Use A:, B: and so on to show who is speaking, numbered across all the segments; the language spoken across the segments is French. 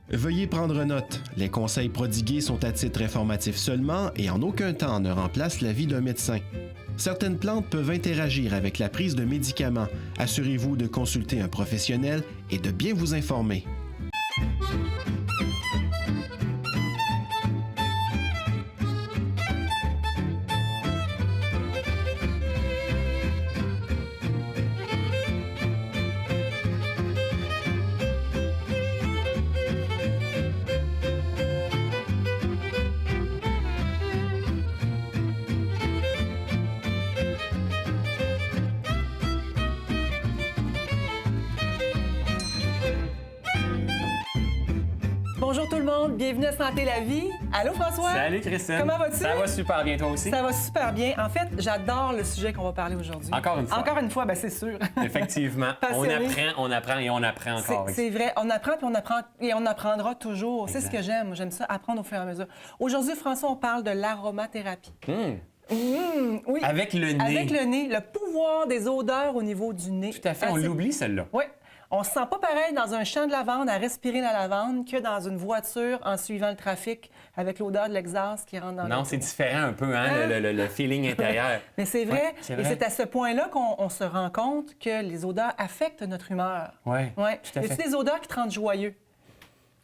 A: Veuillez prendre note, les conseils prodigués sont à titre informatif seulement et en aucun temps ne remplacent l'avis d'un médecin. Certaines plantes peuvent interagir avec la prise de médicaments. Assurez-vous de consulter un professionnel et de bien vous informer.
B: Bonjour tout le monde, bienvenue à Santé la vie. Allô François?
C: Salut Christine.
B: Comment vas-tu?
C: Ça va super bien, toi aussi?
B: Ça va super bien. En fait, j'adore le sujet qu'on va parler aujourd'hui.
C: Encore une fois.
B: Encore une fois, bien c'est sûr.
C: Effectivement.
B: Passionné.
C: on apprend et on apprend encore.
B: C'est vrai, on apprend puis on apprend et on apprendra toujours. C'est ce que j'aime. J'aime ça, apprendre au fur et à mesure. Aujourd'hui, François, on parle de l'aromathérapie. Oui.
C: Avec le nez.
B: Avec le nez, le pouvoir des odeurs au niveau du nez.
C: Tout à fait, on l'oublie celle-là.
B: Oui. On se sent pas pareil dans un champ de lavande à respirer la lavande que dans une voiture en suivant le trafic avec l'odeur de l'exhaust qui rentre dans
C: Non, c'est différent un peu, hein, le feeling intérieur.
B: Mais c'est vrai.
C: Ouais, c'est vrai.
B: Et c'est à ce point-là qu'on se rend compte que les odeurs affectent notre humeur.
C: Oui,
B: Ouais.
C: tout à
B: Y
C: fait.
B: a-t-il des odeurs qui te rendent joyeux?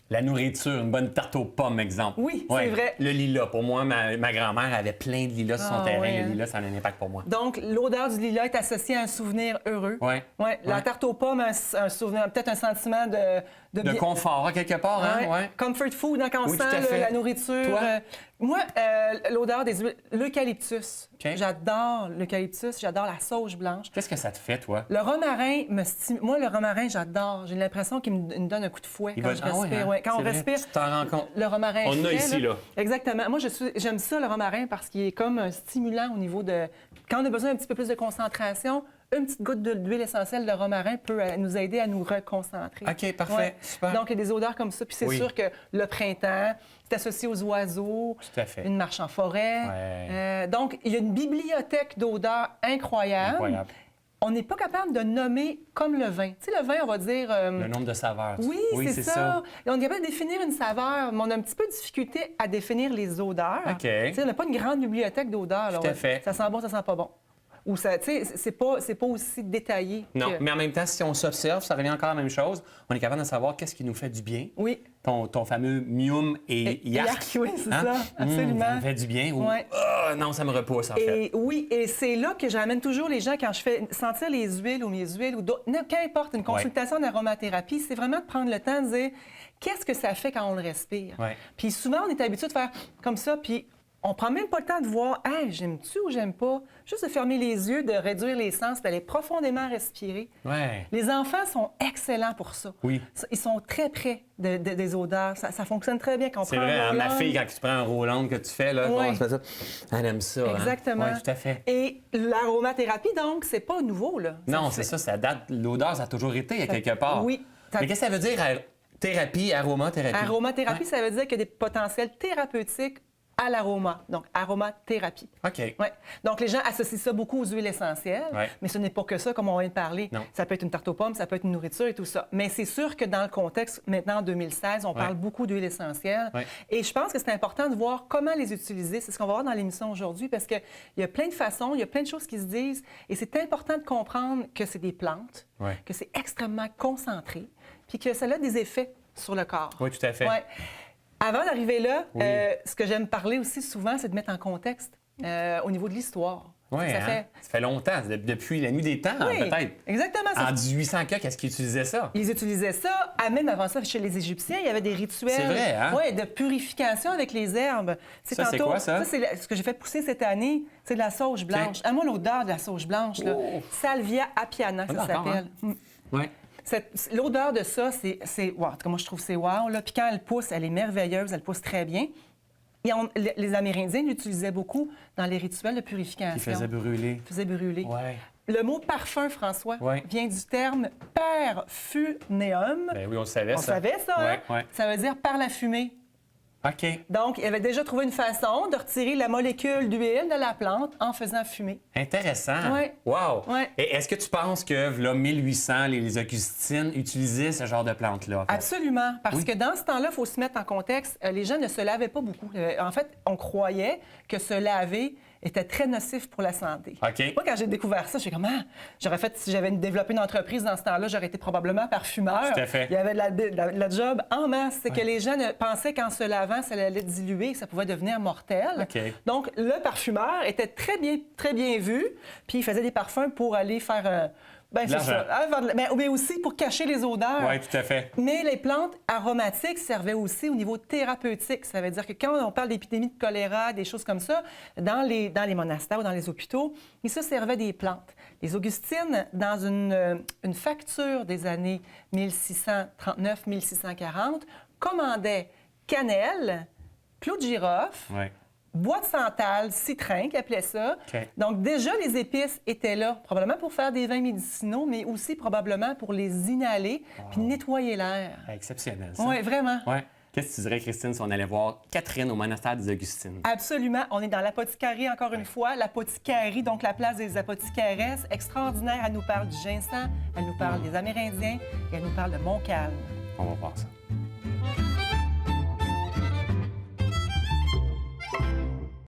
C: La nourriture, une bonne tarte aux pommes, exemple.
B: Oui,
C: Ouais.
B: c'est vrai.
C: Le lilas. Pour moi, ma grand-mère avait plein de lilas sur son
B: Ah,
C: terrain.
B: ouais, hein.
C: Le lilas, ça a un impact pour moi.
B: Donc, l'odeur du lilas est associée à un souvenir heureux.
C: Oui.
B: Ouais. La tarte aux pommes, un souvenir, peut-être un sentiment de
C: De
B: bien-
C: confort, quelque part, hein?
B: Ouais.
C: Ouais.
B: Comfort food, hein, quand on
C: Oui, tout à
B: sent
C: fait.
B: la nourriture.
C: Toi?
B: Moi, l'odeur des huiles, l'eucalyptus.
C: OK.
B: J'adore l'eucalyptus, j'adore la sauge blanche.
C: Qu'est-ce que ça te fait, toi?
B: Le romarin me stimule. Moi, le romarin, j'adore. J'ai l'impression qu'il me donne un coup de fouet quand je
C: Ah ouais,
B: respire.
C: hein?
B: Ouais. Quand
C: C'est
B: on
C: vrai.
B: respire,
C: Tu t'en rends compte?
B: le romarin
C: On en a
B: frais,
C: ici, là.
B: Exactement. Moi, j'aime ça, le romarin, parce qu'il est comme un stimulant au niveau de... Quand on a besoin d'un petit peu plus de concentration, une petite goutte d'huile essentielle de romarin peut nous aider à nous reconcentrer.
C: OK, parfait. Super.
B: Donc, il y a des odeurs comme ça. Puis c'est
C: Oui.
B: sûr que le printemps, c'est associé aux oiseaux,
C: Tout à fait.
B: une marche en forêt.
C: Ouais.
B: Donc, il y a une bibliothèque d'odeurs incroyable.
C: Incroyable.
B: On n'est pas capable de nommer comme le vin. Tu sais, le vin, on va dire...
C: Le nombre de saveurs.
B: oui, c'est ça. Et on est capable de définir une saveur, mais on a un petit peu de difficulté à définir les odeurs.
C: OK.
B: Tu sais, on n'a pas une grande bibliothèque d'odeurs. là.
C: Tout à fait.
B: Ça sent bon, ça sent pas bon. Ou ça, tu sais, c'est pas aussi détaillé.
C: Non,
B: que-
C: mais en même temps, si on s'observe, ça revient encore à la même chose. On est capable de savoir qu'est-ce qui nous fait du bien.
B: Oui.
C: Ton fameux mium et yark.
B: Oui, c'est ça, absolument.
C: Ça me fait du bien. Ou
B: Ouais.
C: Ah, non, ça me repousse, en fait.
B: Et oui, et c'est là que j'amène toujours les gens quand je fais sentir les huiles ou mes huiles ou d'autres, qu'importe, une consultation d'aromathérapie, c'est vraiment de prendre le temps de dire qu'est-ce que ça fait quand on le respire.
C: Ouais.
B: Puis souvent, on est habitué de faire comme ça, puis on prend même pas le temps de voir, hey, j'aime-tu ou j'aime pas? Juste de fermer les yeux, de réduire les sens, d'aller profondément respirer.
C: Ouais.
B: Les enfants sont excellents pour ça.
C: Oui.
B: Ils sont très près des odeurs. Ça fonctionne très bien quand on
C: C'est
B: prend
C: vrai,
B: un
C: hein, ma
B: Roland.
C: fille, quand tu prends un Roland que tu fais, là,
B: Ouais.
C: on se fait ça, elle aime ça. hein.
B: Exactement.
C: Oui, tout à fait.
B: Et l'aromathérapie, donc, c'est pas nouveau, là.
C: Non,
B: fait-
C: c'est ça date. L'odeur, ça a toujours été à quelque part.
B: Oui.
C: Mais qu'est-ce que ça veut dire, thérapie, aromathérapie?
B: Aromathérapie, ça veut dire qu'il y a des potentiels thérapeutiques à l'aroma. Donc, aromathérapie.
C: OK.
B: Ouais. Donc, les gens associent ça beaucoup aux huiles essentielles,
C: Ouais.
B: mais ce n'est pas que ça, comme on vient de parler.
C: Non.
B: Ça peut être une tarte aux pommes, ça peut être une nourriture et tout ça. Mais c'est sûr que dans le contexte, maintenant, en 2016, on parle beaucoup d'huiles essentielles.
C: Ouais.
B: Et je pense que c'est important de voir comment les utiliser. C'est ce qu'on va voir dans l'émission aujourd'hui, parce qu'il y a plein de façons, il y a plein de choses qui se disent, et c'est important de comprendre que c'est des plantes,
C: Ouais.
B: que c'est extrêmement concentré, puis que ça a des effets sur le corps.
C: Oui, tout à fait.
B: Ouais. Avant d'arriver là,
C: Oui.
B: ce que j'aime parler aussi souvent, c'est de mettre en contexte au niveau de l'histoire.
C: Oui,
B: Ça
C: hein?
B: fait...
C: Ça fait longtemps, depuis la nuit des temps,
B: Oui,
C: peut-être.
B: exactement. Ça
C: En 1800 qu'est-ce qu'ils utilisaient ça?
B: Ils utilisaient ça. Même avant ça, chez les Égyptiens, il y avait des rituels
C: C'est vrai, hein?
B: ouais, de purification avec les herbes. Tu sais,
C: Ça, c'est quoi, ça?
B: c'est ce que j'ai fait pousser cette année. C'est de la sauge blanche.
C: OK.
B: Moi, l'odeur de la sauge blanche, là,
C: Oh.
B: Salvia apiana, ça
C: Ah, d'accord,
B: s'appelle.
C: hein? Oui.
B: L'odeur de ça, c'est wow. En tout cas, moi, je trouve que c'est wow. Là. Puis quand elle pousse, elle est merveilleuse, elle pousse très bien. Et les Amérindiens l'utilisaient beaucoup dans les rituels de purification.
C: Ils faisaient brûler.
B: Ils faisaient brûler.
C: Ouais.
B: Le mot parfum, François,
C: Ouais.
B: vient du terme perfuméum.
C: Ben oui, on le savait,
B: On
C: ça.
B: savait ça, hein?
C: Ouais, ouais.
B: Ça veut dire par la fumée.
C: OK.
B: Donc, il avait déjà trouvé une façon de retirer la molécule d'huile de la plante en faisant fumer.
C: Intéressant.
B: Ouais.
C: Wow.
B: Ouais.
C: Et est-ce que tu penses que, là, 1800, les Augustines utilisaient ce genre de plante-là? En fait?
B: Absolument, parce
C: Oui.
B: que dans ce temps-là, il faut se mettre en contexte, les gens ne se lavaient pas beaucoup. En fait, on croyait que se laver était très nocif pour la santé.
C: OK.
B: Moi, quand j'ai découvert ça, je suis comme, j'aurais fait, si j'avais développé une entreprise dans ce temps-là, j'aurais été probablement parfumeur.
C: Tout à fait.
B: Il y avait de la job en masse. C'est que les gens pensaient qu'en se lavant, ça allait diluer, que ça pouvait devenir mortel.
C: OK.
B: Donc, le parfumeur était très bien vu, puis il faisait des parfums pour aller faire... c'est
C: l'argent.
B: ça. Mais aussi pour cacher les odeurs.
C: Oui, tout à fait.
B: Mais les plantes aromatiques servaient aussi au niveau thérapeutique. Ça veut dire que quand on parle d'épidémie de choléra, des choses comme ça, dans les monastères ou dans les hôpitaux, ils se servaient des plantes. Les Augustines, dans une facture des années 1639-1640, commandaient cannelle, clou de girofle,
C: Ouais.
B: bois de santal, citrin, qu'ils appelaient ça.
C: OK.
B: Donc, déjà, les épices étaient là, probablement pour faire des vins médicinaux, mais aussi probablement pour les inhaler puis nettoyer l'air.
C: Exceptionnel, ça.
B: Oui, vraiment.
C: Ouais. Qu'est-ce que tu dirais, Christine, si on allait voir Catherine au monastère des Augustines?
B: Absolument. On est dans l'apothicairie, encore une fois. L'apothicairie, donc la place des apothicaires, extraordinaire. Elle nous parle du ginseng, elle nous parle des Amérindiens et elle nous parle de Montcalm.
C: On va voir ça.